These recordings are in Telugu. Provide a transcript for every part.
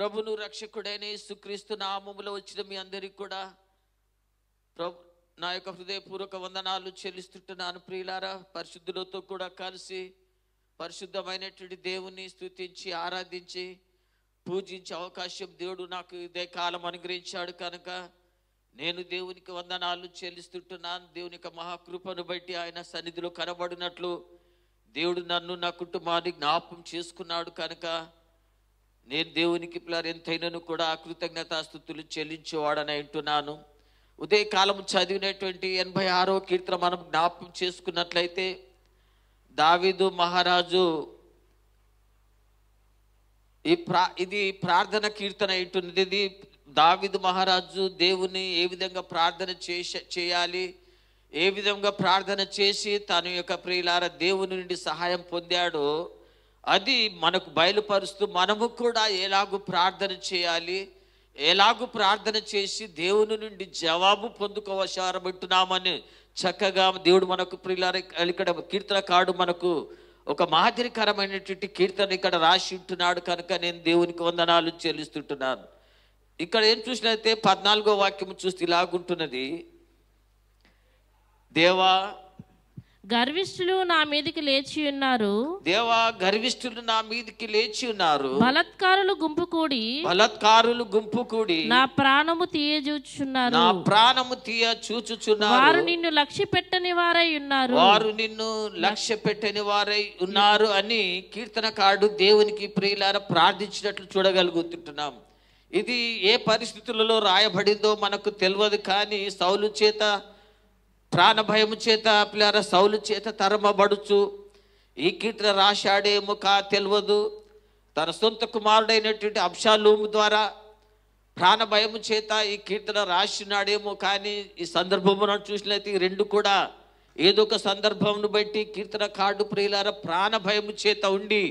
ప్రభును రక్షకుడైన యేసుక్రీస్తు నామములో వచ్చిన మీ అందరికీ కూడా నా యొక్క హృదయపూర్వక వందనాలు చెల్లిస్తుంటున్నాను. ప్రియులారా, పరిశుద్ధులతో కూడా కలిసి పరిశుద్ధమైనటువంటి దేవుని స్తుతించి ఆరాధించి పూజించే అవకాశం దేవుడు నాకు ఇదే కాలం అనుగ్రహించాడు కనుక నేను దేవునికి వందనాలు చెల్లిస్తుంటున్నాను. దేవుని యొక్క మహాకృపను బట్టి ఆయన సన్నిధిలో కనబడినట్లు దేవుడు నన్ను నా కుటుంబాన్ని జ్ఞాపకం చేసుకున్నాడు కనుక నేను దేవునికి ఎంతైనాను కూడా కృతజ్ఞతాస్తుతులు చెల్లించేవాడని అంటున్నాను. ఉదయకాలం చదివినటువంటి 86వ కీర్తన మనం జ్ఞాపకం చేసుకున్నట్లయితే దావీదు మహారాజు ఇది ప్రార్థన కీర్తన అంటున్నది. ఇది దావీదు మహారాజు దేవుని ఏ విధంగా ప్రార్థన చేయాలి, ఏ విధంగా ప్రార్థన చేసి తన యొక్క ప్రియులార దేవుని నుండి సహాయం పొందాడో అది మనకు బయలుపరుస్తూ మనము కూడా ఎలాగూ ప్రార్థన చేయాలి, ఎలాగూ ప్రార్థన చేసి దేవుని నుండి జవాబు పొందుకోవచ్చారమంటున్నామని చక్కగా దేవుడు మనకు ప్రియులార ఇక్కడ కీర్తనకారుడు మనకు ఒక మాదిరికరమైనటువంటి కీర్తన ఇక్కడ రాసి ఉంటున్నాడు కనుక నేను దేవునికి వందనాలు చెల్లిస్తుంటున్నాను. ఇక్కడ ఏం చూసినట్లయితే 14వ వాక్యం చూస్తే ఇలాగుంటున్నది, దేవా గర్విష్ఠులు నా మీదికి లేచి ఉన్నారు, దేవా గర్విష్ఠులు నా మీదికి లేచి ఉన్నారు, బలాత్కారులు గుంపు కూడి నా ప్రాణము తీయచూచుచున్నారు, వారు నిన్ను లక్ష్య పెట్టని వారై ఉన్నారు అని కీర్తనకారుడు దేవునికి ప్రియులారా ప్రార్థించినట్లు చూడగలుగుతుంటున్నాం. ఇది ఏ పరిస్థితులలో రాయబడిందో మనకు తెలియదు, కానీ సౌలు చేత ప్రాణ భయము చేత పిల్లార సౌలు చేత తరమబడుచు ఈ కీర్తన రాశాడేమో తెలియదు. తన సొంత కుమారుడైనటువంటి అబ్షాలోము ద్వారా ప్రాణ భయము చేత ఈ కీర్తన రాసినాడేమో, కానీ ఈ సందర్భమును చూసినట్లయితే రెండు కూడా ఏదో ఒక సందర్భంను బట్టి కీర్తనకారుడు ప్రియులార ప్రాణ భయము చేత ఉండి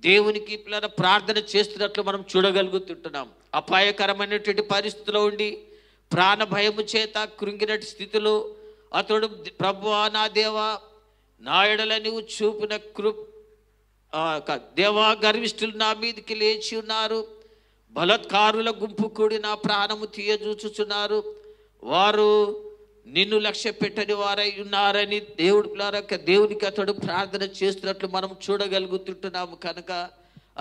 దేవునికి పిల్లల ప్రార్థన చేస్తున్నట్లు మనం చూడగలుగుతుంటున్నాం. అపాయకరమైనటువంటి పరిస్థితిలో ఉండి ప్రాణ భయము చేత కృంగినటి స్థితిలో అతడు ప్రభువా నా దేవా నా ఎడల నీవు చూపిన దేవా గర్విష్ఠులు నా మీదకి లేచి ఉన్నారు, బలాత్కారుల గుంపు కూడి నా ప్రాణము తీయజూచుచున్నారు, వారు నిన్ను లక్ష్య పెట్టని వారై ఉన్నారని దేవునికి అతడు ప్రార్థన చేస్తున్నట్లు మనం చూడగలుగుతుంటున్నాము. కనుక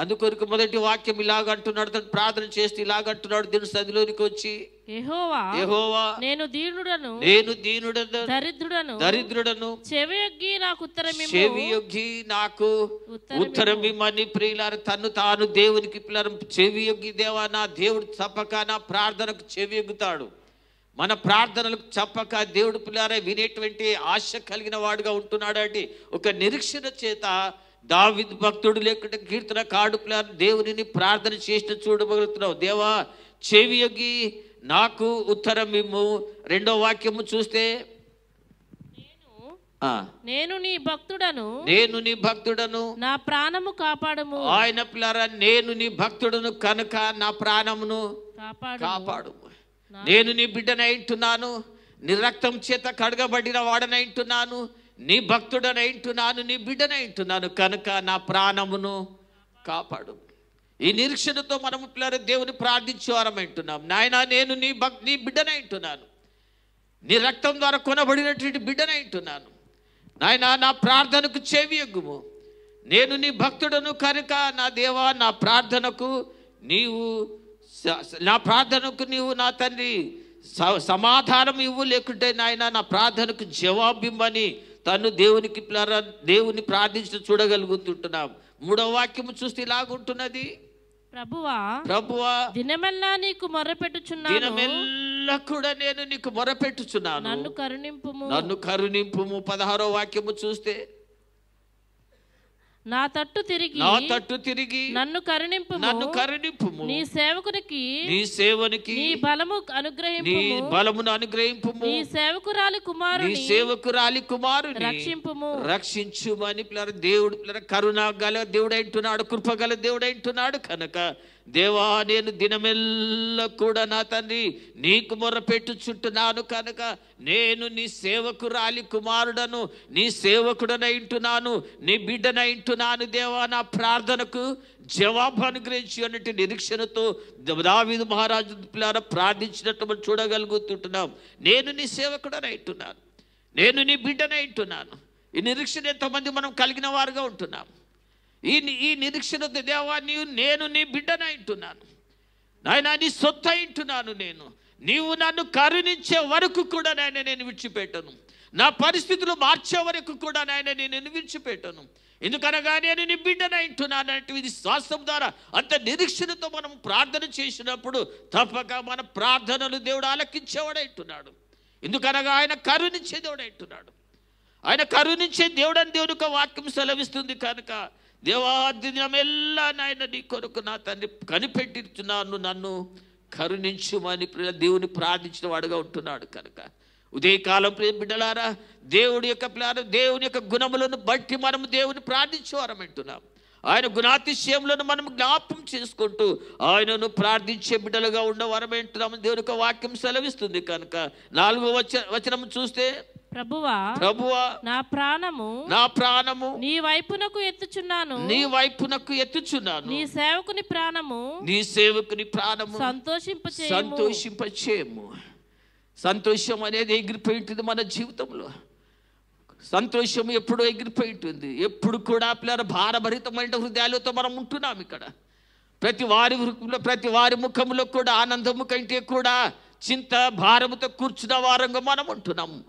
అందుకొరకు మొదటి వాక్యం ఇలాగంటున్నాడు, తను ప్రార్థన చేస్తూ ఇలాగంటున్నాడు దేవుని సన్నిధిలోనికి వచ్చి, యెహోవా నేను దీనుడను దరిద్రుడను చెవియొగ్గి నాకు ఉత్తరమిమ్మని ప్రియులారా తను తాను దేవునికి చెవియొగ్గి దేవా నా దేవుడు తప్పక నా ప్రార్థనకు చెవియొగ్గుతాడు. మన ప్రార్థనలకు చెప్పక దేవుడు పిల్లారా వినేటువంటి ఆశ కలిగిన వాడుగా ఉంటున్నాడు. అంటే ఒక నిరీక్షణ చేత దావీదు భక్తుడు లేకుంటే కీర్తనకారుడు పిల్లారా దేవునిని ప్రార్థన చేసిన చూడగలుగుతున్నావు. దేవా చెవియొగ్గి నాకు ఉత్తరం ఇమ్ము. రెండో వాక్యము చూస్తే నేను నీ భక్తుడను నా ప్రాణము కాపాడము. ఆయన పిల్లారా నేను నీ భక్తుడను కనుక నా ప్రాణమును కాపాడు. నేను నీ బిడ్డనైంటున్నాను, నీ రక్తం చేత కడగబడిన వాడనైంటున్నాను, నీ భక్తుడనైంటున్నాను, నీ బిడ్డనైంటున్నాను కనుక నా ప్రాణమును కాపాడు. ఈ నిరీక్షణతో మనము పిల్లలు దేవుని ప్రార్థించేవారమైంటున్నాం. నాయన నేను నీ బిడ్డనైంటున్నాను, నీ రక్తం ద్వారా కొనబడినటువంటి బిడ్డనైంటున్నాను. నాయన నా ప్రార్థనకు చెవియొగ్గుము. నేను నీ భక్తుడను కనుక నా దేవా నా ప్రార్థనకు నీవు నా తండ్రి సమాధానం ఇవ్వు, లేకుంటే నాయన నా ప్రార్థనకు జవాబిమ్మని తను దేవుని ప్రార్థించి చూడగలుగుతుంటున్నాం. మూడవ వాక్యము చూస్తే ఇలాగుంటున్నది, ప్రభువా దినమెల్లా నీకు మొరపెట్టుచున్నాను, దినమెల్లా కూడా నేను నీకు మొరపెట్టుచున్నాను, నన్ను కరుణింపుము. 16వ వాక్యము చూస్తే నా తట్టు తిరిగి నన్ను కరుణింపుము, నీ సేవకునికి నీ బలమును అనుగ్రహింపుము, నీ సేవకురాలి కుమారుని రక్షించుమని దేవుడు కరుణ గల దేవుడైంటున్నాడు, కృపగల దేవుడైంటున్నాడు కనుక దేవా నేను దినమెల్లా కూడా నా తండ్రి నీకు మొరపెట్టుచుంటున్నాను కనుక నేను నీ సేవకురాలి కుమారుడను, నీ సేవకుడనైంటున్నాను, నీ బిడ్డనైంటున్నాను. దేవా నా ప్రార్థనకు జవాబు అనుగ్రహించి అన్నట్టు నిరీక్షణతో దావీదు మహారాజు పిల్లారా ప్రార్థించినట్టు మనం చూడగలుగుతుంటున్నాం. నేను నీ సేవకుడని అంటున్నాను, నేను నీ బిడ్డని అంటున్నాను. ఈ నిరీక్షణ ఎంతమంది మనం కలిగిన వారుగా ఉంటున్నాం. ఈ నిరీక్షణ దేవా నేను నీ బిడ్డని అంటున్నాను, నాయన నీ సొత్తు అంటున్నాను. నీవు నన్ను కరుణించే వరకు కూడా నాయన నేను విడిచిపెట్టను, నా పరిస్థితులు మార్చే వరకు కూడా నాయన నేను విడిచిపెట్టను. ఎందుకనగా నేను నీ బిడ్డని అంటున్నాను అంటే ఇది శ్వాసం ద్వారా అంత నిరీక్షణతో మనం ప్రార్థన చేసినప్పుడు తప్పక మన ప్రార్థనలు దేవుడు ఆలకించేవాడు అంటున్నాడు. ఎందుకనగా ఆయన కరుణించే దేవుడు అంటున్నాడు. ఆయన కరుణించే దేవుడు అని దేవుని యొక్క వాక్యం సెలవిస్తుంది. కనుక దేవాదినమెల్లా నాయన నీ కొరకు నా తండ్రి కనిపెట్టుచున్నాను, నన్ను కరుణించుమని దేవుని ప్రార్థించిన వాడుగా ఉంటున్నాడు. కనుక ఉదయకాలం ప్రియ బిడ్డలారా, దేవుని యొక్క గుణములను బట్టి మనము దేవుని ప్రార్థించేవారం అంటున్నాం. ఆయన గుణాతిశయములను మనం జ్ఞాపకం చేసుకుంటూ ఆయనను ప్రార్థించే బిడ్డలుగా ఉండవారం అంటున్నాము. దేవుని యొక్క వాక్యం సెలవిస్తుంది. కనుక 4వ వచనం చూస్తే, ప్రభువా నా ప్రాణము నీ వైపునకు ఎత్తుచున్నాను, నీ సేవకుని ప్రాణము సంతోషింపచేయము. సంతోషం అనేది ఎగిరిపోయి ఉంటుంది మన జీవితంలో. సంతోషం ఎప్పుడు ఎగిరిపోయి ఉంటుంది. ఎప్పుడు కూడా పిల్లల భారభరితమైన హృదయాలతో మనం ఉంటున్నాం. ఇక్కడ ప్రతి వారి ముఖంలో కూడా ఆనందము కంటే కూడా చింత భారముతో కూర్చున్న వారంగా మనం ఉంటున్నాము.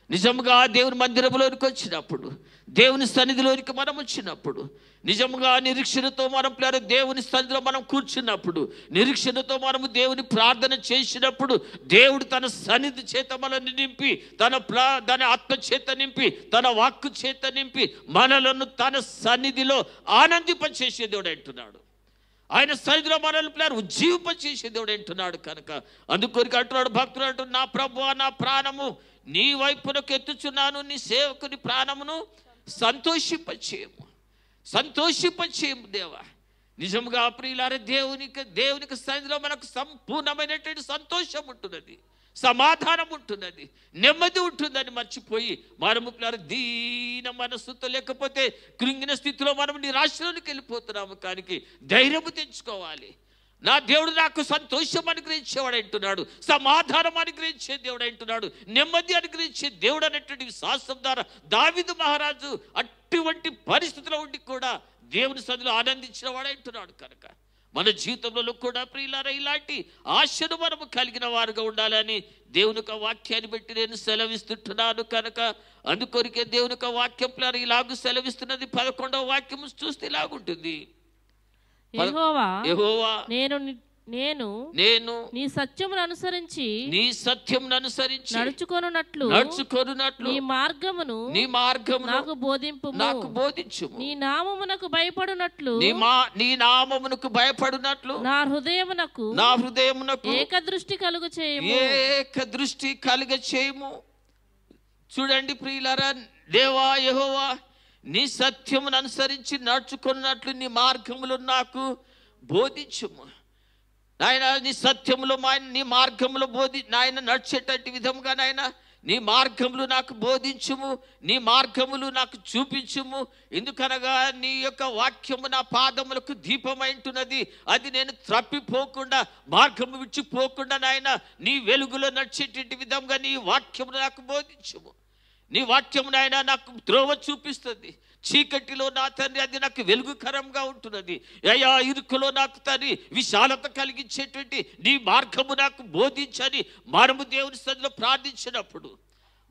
నిజంగా దేవుని మందిరంలోనికి వచ్చినప్పుడు, దేవుని సన్నిధిలోనికి మనం వచ్చినప్పుడు, నిజంగా నిరీక్షణతో మనం దేవుని సన్నిధిలో మనం కూర్చున్నప్పుడు, నిరీక్షణతో మనము దేవుని ప్రార్థన చేసినప్పుడు దేవుడు తన సన్నిధి చేత మనల్ని నింపి, తన ఆత్మ చేత నింపి, తన వాక్కు చేత నింపి మనలను తన సన్నిధిలో ఆనందింపచేసే దేవుడు అంటున్నాడు. ఆయన సన్నిధిలో మనల్ని ఉజ్జీవింపచేసే దేవుడు అంటున్నాడు. కనుక అందుకొరికి అంటున్నాడు భక్తుడు అంటున్నాడు, నా ప్రభువా నా ప్రాణము నీ వైపునకు ఎత్తుచున్నాను, నీ సేవకుని ప్రాణమును సంతోషింపచేయము దేవా. నిజంగా ప్రియులారా, దేవునికి సన్నిధిలో మనకు సంపూర్ణమైనటువంటి సంతోషం ఉంటున్నది, సమాధానం ఉంటున్నది, నెమ్మది ఉంటుందని మర్చిపోయి మనము దీన మనస్సుతో లేకపోతే కృంగిన స్థితిలో మనం నిరాశలోనికి వెళ్ళిపోతున్నాము. కానీ ధైర్యము తెచ్చుకోవాలి. నా దేవుడు నాకు సంతోషం అనుగ్రహించేవాడు అంటున్నాడు, సమాధానం అనుగ్రహించే దేవుడు అంటున్నాడు, నెమ్మది అనుగ్రహించే దేవుడు అనేటువంటి విశ్వాసం ద్వారా దావీదు మహారాజు అటువంటి పరిస్థితిలో ఉండి కూడా దేవుని సన్నిధిలో ఆనందించిన వాడు అంటున్నాడు. కనుక మన జీవితంలో కూడా ప్రియులారా ఇలాంటి ఆశను మనము కలిగిన వారుగా ఉండాలని దేవుని యొక్క వాక్యాన్ని బట్టి నేను సెలవిస్తుంటున్నాను. కనుక అందుకొరికే దేవుని యొక్క వాక్యం ఇలాగూ సెలవిస్తున్నది. 11వ వాక్యం చూస్తే ఇలాగుంటుంది, యెహోవా నేను నీ సత్యమును అనుసరించి నడుచుకొనున్నట్లు నీ మార్గమును నాకు బోధించుము. నీ నామమునకు భయపడునట్లు నా హృదయమునకు ఏకదృష్టి కలుగ చేయము. చూడండి ప్రియులారా, దేవా యెహోవా నీ సత్యమును అనుసరించి నడుచుకున్నట్లు నీ మార్గములు నాకు బోధించుము. నాయన నీ సత్యములో నీ మార్గములో నాయన నడిచేటట్టు విధముగా నాయన నీ మార్గములు నాకు బోధించుము, నీ మార్గములు నాకు చూపించుము. ఎందుకనగా నీ యొక్క వాక్యము నా పాదములకు దీపమైంటున్నది. అది నేను తప్పిపోకుండా, మార్గము విడిచిపోకుండా నాయన నీ వెలుగులో నడిచేటువంటి విధంగా నీ వాక్యము నాకు బోధించుము. నీ వాక్యము నాయన నాకు త్రోవ చూపిస్తుంది. చీకటిలో నా తండ్రి అది నాకు వెలుగుకరంగా ఉంటున్నది. అయా ఇరుకులో నాకు తండ్రి విశాలత కలిగించేటువంటి నీ మార్గము నాకు బోధించని మనము దేవుని సన్నిధిలో ప్రార్థించినప్పుడు,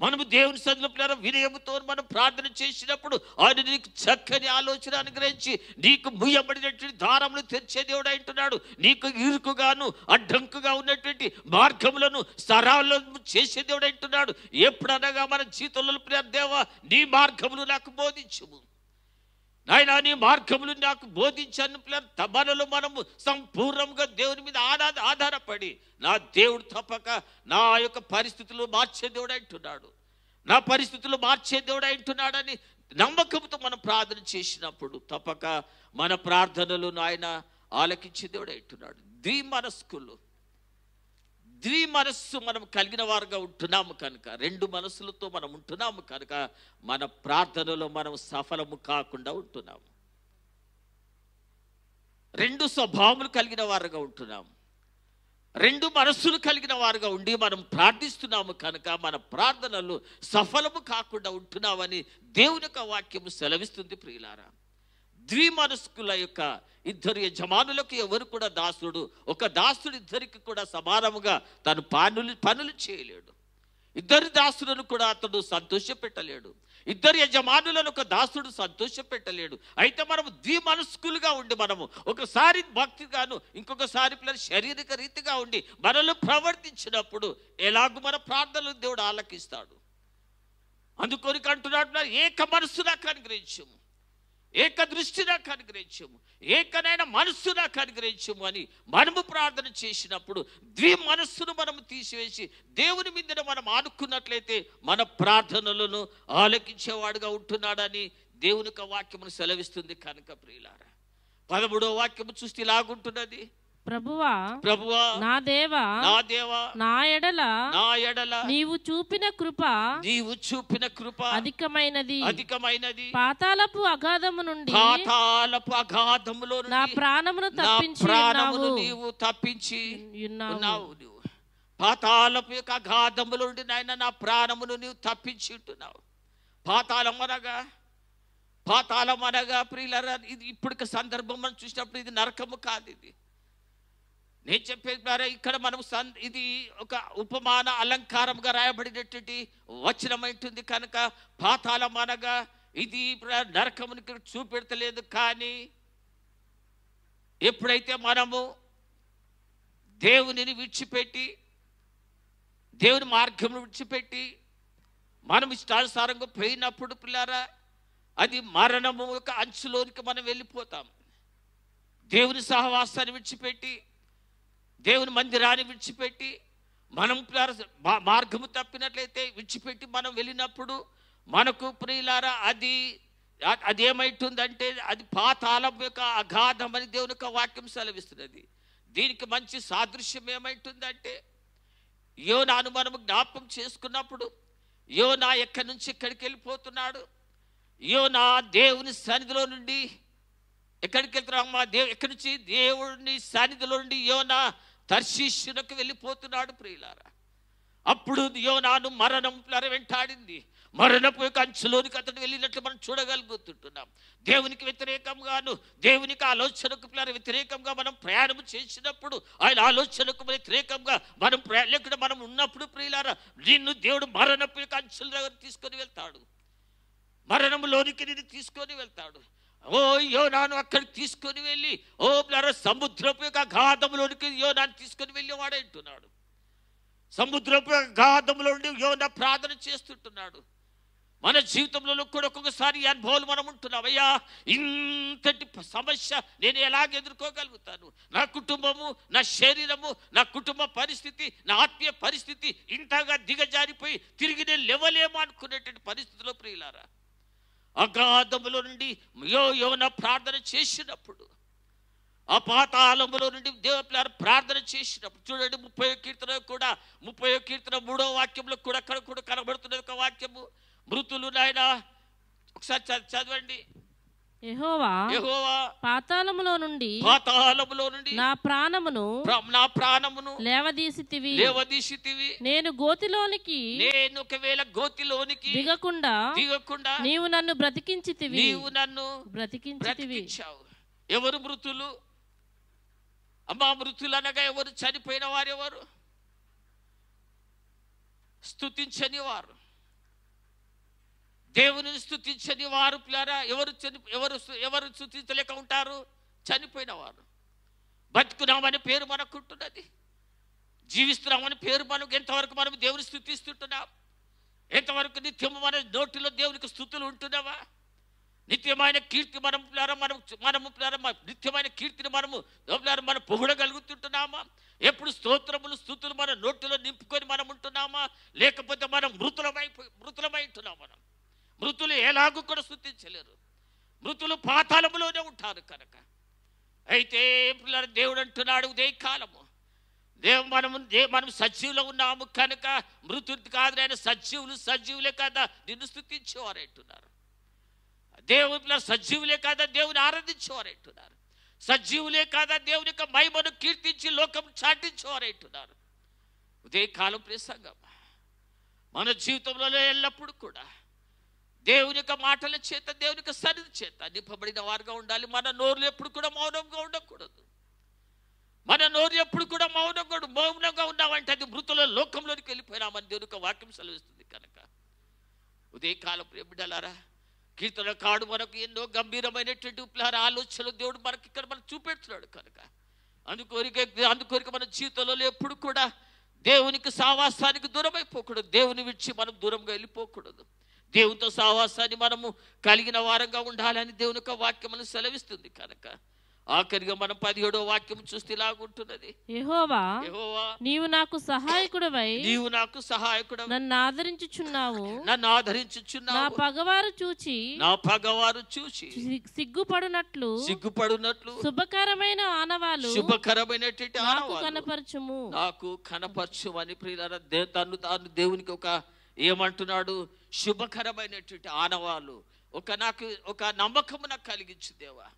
మనము దేవుని సన్నిధిలో వినయముతో మనం ప్రార్థన చేసినప్పుడు ఆయన నీకు చక్కని ఆలోచన అనుగ్రహించి నీకు ముయ్యబడినటువంటి దారములు తెచ్చే దేవుడు అంటున్నాడు. నీకు ఇరుకుగాను అడ్డంకుగా ఉన్నటువంటి మార్గములను సరళము చేసే దేవుడు అంటున్నాడు. ఎప్పుడనగా మన జీవితంలో దేవా నీ మార్గములు నాకు బోధించుము నాయన, నీ మార్గములు నాకు బోధించాను. మనలో మనము సంపూర్ణంగా దేవుని మీద ఆధారపడి నా దేవుడు తప్పక నా యొక్క పరిస్థితులు మార్చే దేవుడు అంటున్నాడు, నా పరిస్థితులు మార్చే దేవుడు అంటున్నాడని నమ్మకంతో మనం ప్రార్థన చేసినప్పుడు తప్పక మన ప్రార్థనలు ఆయన ఆలకించే దేవుడు అంటున్నాడు. ద్విమనస్సు మనం కలిగిన వారుగా ఉంటున్నాము కనుక, 2 మనసులతో మనం ఉంటున్నాము కనుక మన ప్రార్థనలో మనం సఫలము కాకుండా ఉంటున్నాము. రెండు స్వభావములు కలిగిన వారుగా ఉంటున్నాం, రెండు మనస్సులు కలిగిన వారుగా ఉండి మనం ప్రార్థిస్తున్నాము కనుక మన ప్రార్థనలు సఫలము కాకుండా ఉంటున్నామని దేవుని యొక్క వాక్యము సెలవిస్తుంది ప్రియులారా. ద్విమనస్కుల యొక్క ఇద్దరు యజమానులకు ఎవరు కూడా దాసుడు, ఒక దాసుడు ఇద్దరికి కూడా సమానముగా తను పనులు చేయలేడు. ఇద్దరు దాసులను కూడా అతడు సంతోషపెట్టలేడు, ఇద్దరు యజమానులను ఒక దాసుడు సంతోషపెట్టలేడు. అయితే మనము ద్విమనస్కులుగా ఉండి మనము ఒకసారి భక్తిగాను ఇంకొకసారి శారీరక రీతిగా ఉండి మనలో ప్రవర్తించినప్పుడు ఎలాగూ మన ప్రార్థనలు దేవుడు ఆలకిస్తాడు. అందుకొనికి అంటున్నాడు, ఏక మనస్సు నాకు అనుగ్రహించము, ఏక దృష్టి నాకు అనుగ్రహించము, ఏకనైన మనస్సు నాకు అనుగ్రహించము అని మనము ప్రార్థన చేసినప్పుడు ద్విమనస్సును మనము తీసివేసి దేవుని మీద మనం ఆనుకున్నట్లయితే మన ప్రార్థనలను ఆలకించేవాడుగా ఉంటున్నాడని దేవుని యొక్క వాక్యమును సెలవిస్తుంది కనుక ప్రియులారా. 13వ వాక్యము చూస్తే ఇలాగుంటున్నది, ప్రభువా ప్రభువా నా దేవా నా దేవా నా ఎడల నీవు చూపిన కృప అధికమైనది అధికమైనది, పాతాళపు అగాధము నుండి నా ప్రాణమును నీవు తప్పించి ఉన్నావు. పాతాళపు యొక్క అగాధముల నుండి నాయన నా ప్రాణమును నీవు తప్పించి ఉంటున్నావు. పాతాళం అనగా ప్రియులారా, ఇది ఇప్పటికి సందర్భం మనం చూసినప్పుడు ఇది నరకము కాదు. ఇది నేను చెప్పేది ద్వారా ఇక్కడ మనం ఇది ఒక ఉపమాన అలంకారంగా రాయబడినటువంటి వచనమైంటుంది కనుక పాతాళం అనగా ఇది నరకమునికి చూపెడతలేదు. కానీ ఎప్పుడైతే మనము దేవునిని విడిచిపెట్టి దేవుని మార్గమును విడిచిపెట్టి మనం ఇష్టానుసారంగా పోయినప్పుడు పిల్లారా అది మరణము యొక్క అంచులోనికి మనం వెళ్ళిపోతాం. దేవుని సహవాసాన్ని విడిచిపెట్టి దేవుని మందిరాన్ని విడిచిపెట్టి మనం మార్గము తప్పినట్లయితే విడిచిపెట్టి మనం వెళ్ళినప్పుడు మనకు ప్రియులారా అదేమైతుందంటే అది పాతాళం యొక్క అగాధం అని దేవుని యొక్క వాక్యం సెలవిస్తున్నది. దీనికి మంచి సాదృశ్యం ఏమైతుందంటే యోనాను మనము జ్ఞాపకం చేసుకున్నప్పుడు యోనా ఎక్కడి నుంచి ఎక్కడికి వెళ్ళిపోతున్నాడు. యోనా దేవుని సన్నిధిలో నుండి ఎక్కడికి వెళ్తున్నామా, ఎక్కడి నుంచి దేవుని సన్నిధిలో నుండి యోనా తర్షీషునకు వెళ్ళిపోతున్నాడు ప్రియులారా. అప్పుడు యోనాను మరణం వెంటాడింది. మరణపు యొక్క అంచులోనికి అతడు వెళ్ళినట్లు మనం చూడగలుగుతుంటున్నాం. దేవునికి వ్యతిరేకంగాను దేవునికి ఆలోచనకు వ్యతిరేకంగా మనం ప్రయాణం చేసినప్పుడు ఆయన ఆలోచనకు వ్యతిరేకంగా మనం లేకుండా మనం ఉన్నప్పుడు ప్రియులారా నిన్ను దేవుడు మరణపు యొక్క అంచుల దగ్గర తీసుకొని వెళ్తాడు, మరణంలోనికి నిన్ను తీసుకొని వెళ్తాడు. ఓ యోనాను అక్కడికి తీసుకొని వెళ్ళి సముద్రపు యొక్క అగాధంలోనికి యోనాను తీసుకొని వెళ్ళేవాడు అంటున్నాడు. సముద్రపు అగాధంలో నుండి యోనా ప్రార్థన చేస్తుంటున్నాడు. మన జీవితంలో కూడా ఒక్కొక్కసారి అనుభవాలు మనం ఉంటున్నాం. అయ్యా ఇంతటి సమస్య నేను ఎలాగ ఎదుర్కోగలుగుతాను, నా కుటుంబము, నా శరీరము, నా కుటుంబ పరిస్థితి, నా ఆత్మీయ పరిస్థితి ఇంతగా దిగజారిపోయి తిరిగి నేను లేవలేమో అనుకునేటువంటి పరిస్థితిలో ప్రియులారా అగాధములో నుండి యోనా ప్రార్థన చేసినప్పుడు ఆ పాతాళములో నుండి దేవుని ప్రార్థన చేసినప్పుడు చూడండి 30వ కీర్తన కూడా 30వ కీర్తన 3వ వాక్యంలో కూడా అక్కడ కూడా కనబడుతున్న ఒక వాక్యము మృతులు నాయన ఒకసారి చదవండి. యెహోవా పాతాళములో నుండి నా ప్రాణమును లేవదీసితివి. నేను గోతిలోనికి ఒకవేళ గోతిలోనికి దిగకుండా నీవు నన్ను బ్రతికించితివి. ఎవరు మృతులు? అమ్మా మృతులు అనగా ఎవరు? చనిపోయిన వారు. ఎవరు? స్తుతించని వారు, దేవుని స్తుతించని వారు పిల్లారా. ఎవరు స్తుతించలేక ఉంటారు? చనిపోయిన వారు. బతుకున్నామని పేరు మనకుంటున్నది, జీవిస్తున్నామని పేరు మనకు. ఎంతవరకు మనం దేవుని స్తుతిస్తుంటున్నాం? ఎంతవరకు నిత్యము మన నోటిలో దేవునికి స్తుతులు ఉంటున్నావా? నిత్యమైన కీర్తి మనము నిత్యమైన కీర్తిని మనం పొగడగలుగుతుంటున్నామా? ఎప్పుడు స్తోత్రములు స్తుతులు మన నోటిలో నింపుకొని మనం ఉంటున్నామా? లేకపోతే మనం మృతులమై ఉంటున్నాం. మనం మృతులు ఎలాగూ కూడా స్తుతించలేరు, మృతులు పాతాళములోనే ఉంటారు కనుక. అయితే దేవుడు అంటున్నాడు ఉదయకాలము మనం సజీవులో ఉన్నాము కనుక మృతుడు కాదు ఆయన సజీవులే కదా నిన్ను స్తుతించేవారు అంటున్నారు. దేవుని సజీవులే కదా దేవుని ఆరాధించేవారు అంటున్నారు. సజీవులే కాదా దేవుని యొక్క మహిమను కీర్తించి లోకం చాటించేవారంటున్నారు. ఉదయ కాలం ప్రసంగం మన జీవితంలో ఎల్లప్పుడూ కూడా దేవుని యొక్క మాటల చేత, దేవుని యొక్క సన్నిధి చేత నింపబడిన వారుగా ఉండాలి. మన నోరులు ఎప్పుడు కూడా మౌనంగా ఉండకూడదు. మన నోరు ఎప్పుడు కూడా మౌనంగా ఉన్నామంటే అది మృతుల లోకంలోనికి వెళ్ళిపోయినామని దేవుని యొక్క వాక్యం సెలవిస్తుంది. కనుక ఉదయకాలం బిడ్డలారా, కీర్తనకారుడు మనకు ఎన్నో గంభీరమైనటువంటి ఆలోచనలు దేవుడు మనకి ఇక్కడ మనకు చూపెడుతున్నాడు. కనుక అందుకొరికి మన జీవితంలో ఎప్పుడు కూడా దేవునికి సావాసానికి దూరం అయిపోకూడదు. దేవుని విడిచి మనం దూరంగా వెళ్ళిపోకూడదు. దేవునితో సావాసాన్ని మనము కలిగిన వారంగా ఉండాలని దేవుని యొక్క వాక్యం మనకు సెలవిస్తుంది. కనుక ఆఖరిగా మనం 17వ వాక్యం చూస్తే ఇలాగుంటున్నది. యెహోవా, యెహోవా, నీవు నాకు సహాయకుడవై నన్ను ఆదరించుచున్నావు. నా పగవారు చూచి సిగ్గుపడునట్లు శుభకరమైన ఆనవాలు నాకు కనపరచుము అని ప్రియులారా, తాను దేవునికి ఏమంటున్నాడు? శుభకరమైనటువంటి ఆనవాలు నాకు ఒక నమ్మకము నాకు కలిగించు దేవా.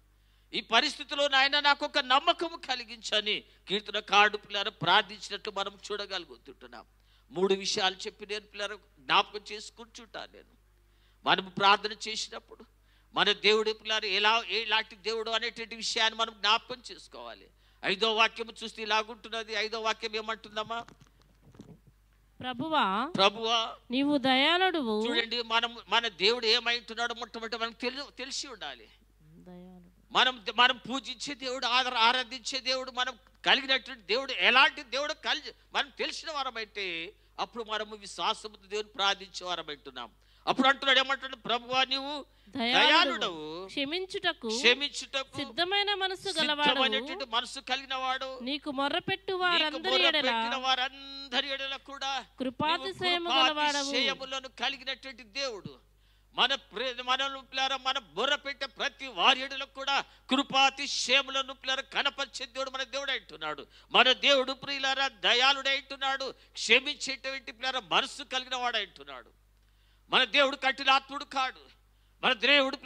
ఈ పరిస్థితిలో నాయన నాకు ఒక నమ్మకము కలిగించని కీర్తనకారుడు పిల్లలు ప్రార్థించినట్లు మనం చూడగలుగుతుంటున్నాం. 3 విషయాలు చెప్పి నేను పిల్లలు జ్ఞాపకం చేసుకుంటుంటాను. నేను మనము ప్రార్థన చేసినప్పుడు మన దేవుడి పిల్లలు ఎలాంటి దేవుడు అనేటువంటి విషయాన్ని మనం జ్ఞాపకం చేసుకోవాలి. 5వ వాక్యం చూస్తే ఇలాగుంటున్నది. 5వ వాక్యం ఏమంటుందమ్మా? ప్రభువా, నీవు దయాళుడువు. చూడండి, మన దేవుడు ఏమైంటున్నాడో మొట్టమొదటి మనకు తెలిసి ఉండాలి. మనం పూజించే దేవుడు, ఆరాధించే దేవుడు, మనం కలిగినటువంటి దేవుడు ఎలాంటి దేవుడు మనం తెలిసిన వారమైతే అప్పుడు మనము విశ్వాసంతో దేవుని ప్రార్థించే వారమైంటున్నాం. అప్పుడు అంటున్నాడు, ఏమంటున్నాడు? ప్రభువా, నీవు దయాళుడవు, క్షమించుటకు సిద్ధమైన మనసు గలవాడు, మనసు కలిగిన వాడు, నీకు మొర్రపెట్టు వారందరి ఎడల కూడా కృపాతిశయము గలవాడవు, కలిగినటువంటి దేవుడు. మన బుర్ర పెట్టే ప్రతి వార్యడులకు కూడా కృపాతిశయములను కనపరిచే దేవుడు మన దేవుడు అంటున్నాడు. మన దేవుడు ప్రియులారా దయాళుడు అంటున్నాడు. క్షమించేటువంటి మనస్సు కలిగిన వాడు అంటున్నాడు. మన దేవుడు కఠినాత్ముడు కాడు. మన దేవుడు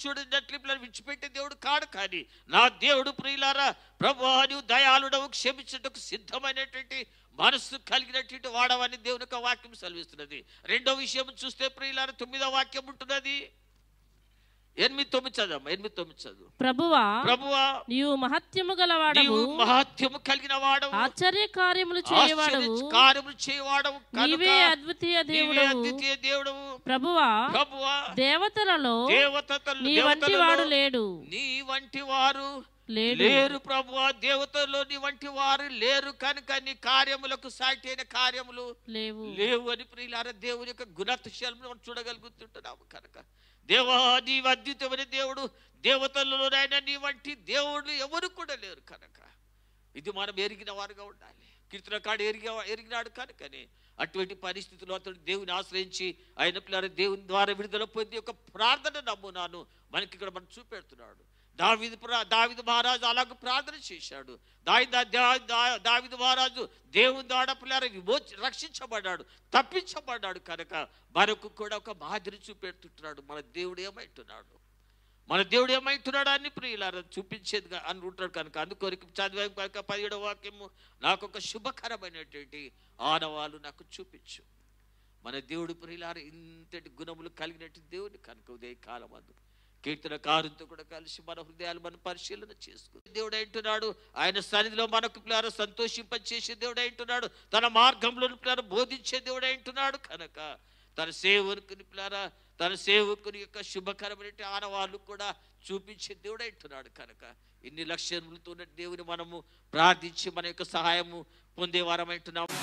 చూడనట్లు విడిచిపెట్టే దేవుడు కాడు. కానీ నా దేవుడు ప్రియులారా, ప్రభువా, నీవు దయాళుడవు, క్షమించుటకు సిద్ధమైనటువంటి మనస్సు కలిగినటువంటి వాడవని దేవుని యొక్క వాక్యం సెలవిస్తున్నది. 2వ విషయం చూస్తే ప్రియులారా, 9వ వాక్యం ఉంటున్నది. 8-9 చదవమ్మా. 8-9 చదువు. ప్రభువా, నీవు మహత్యము గలవాడవు, మహత్యము కలిగిన వాడవు, ఆశ్చర్య కార్యములు చేయవాడవు, నీవే అద్వితీయ దేవుడవు. ప్రభువా, దేవతలలో నీ వంటి వాడు లేడు. నీ వంటి వారు లేరు ప్రభువా. దేవతల్లో నీ వంటి వారు లేరు. కనుక నీ కార్యములకు సాటి అయిన కార్యములు లేవు అని ప్రియులారా దేవుని యొక్క గుణాతిశయాలను మనం చూడగలుగుతుంటున్నాము. కనుక దేవా, నీవు అద్భుతమైన దేవుడు. దేవతల్లోనైనా నీ వంటి దేవుడు ఎవరు కూడా లేరు. కనుక ఇది మనం ఎరిగిన వారుగా ఉండాలి. కీర్తనకారుడు ఎరిగినాడు. కనుకనే అటువంటి పరిస్థితుల్లో అతడు దేవుని ఆశ్రయించి ఆయన పిల్లల దేవుని ద్వారా విడుదల పొంది ఒక ప్రార్థన నమూనాను మనకి ఇక్కడ మనం చూపెడుతున్నాడు. దావీదు మహారాజు అలాగ ప్రార్థన చేశాడు. దావీదు మహారాజు దేవుని ద్వారా పిల్లలు రక్షించబడ్డాడు, తప్పించబడ్డాడు. కనుక మనకు కూడా ఒక మాదిరి చూపెడుతుంటున్నాడు. మన దేవుడు ఏమైతున్నాడు అని ప్రియులారా చూపించేదిగా అని ఉంటాడు. కనుక అందుకొరకు చదివాం. కనుక 17వ వాక్యము, నాకు ఒక శుభకరమైనటువంటి ఆనవాలు నాకు చూపించు. మన దేవుడు ప్రియులారా ఇంతటి గుణములు కలిగినట్టు దేవుని. కనుక ఉదయ కాలం అందు కీర్తనకారునితో కూడా కలిసి మన హృదయాలు మనం పరిశీలన చేసుకుని దేవుడు అంటున్నాడు. ఆయన సన్నిధిలో మనకు పిల్లలు సంతోషింపచేసే దేవుడు అంటున్నాడు. తన మార్గంలో పిల్లలు బోధించే దేవుడు అంటున్నాడు. కనుక తన సేవకుని యొక్క శుభకరమైన ఆనవాళ్ళు కూడా చూపించే దేవుడు అంటున్నాడు. కనుక ఇన్ని లక్షణములతో ఉన్న దేవుని మనము ప్రార్థించి మన యొక్క సహాయము పొందేవారం అంటున్నాము.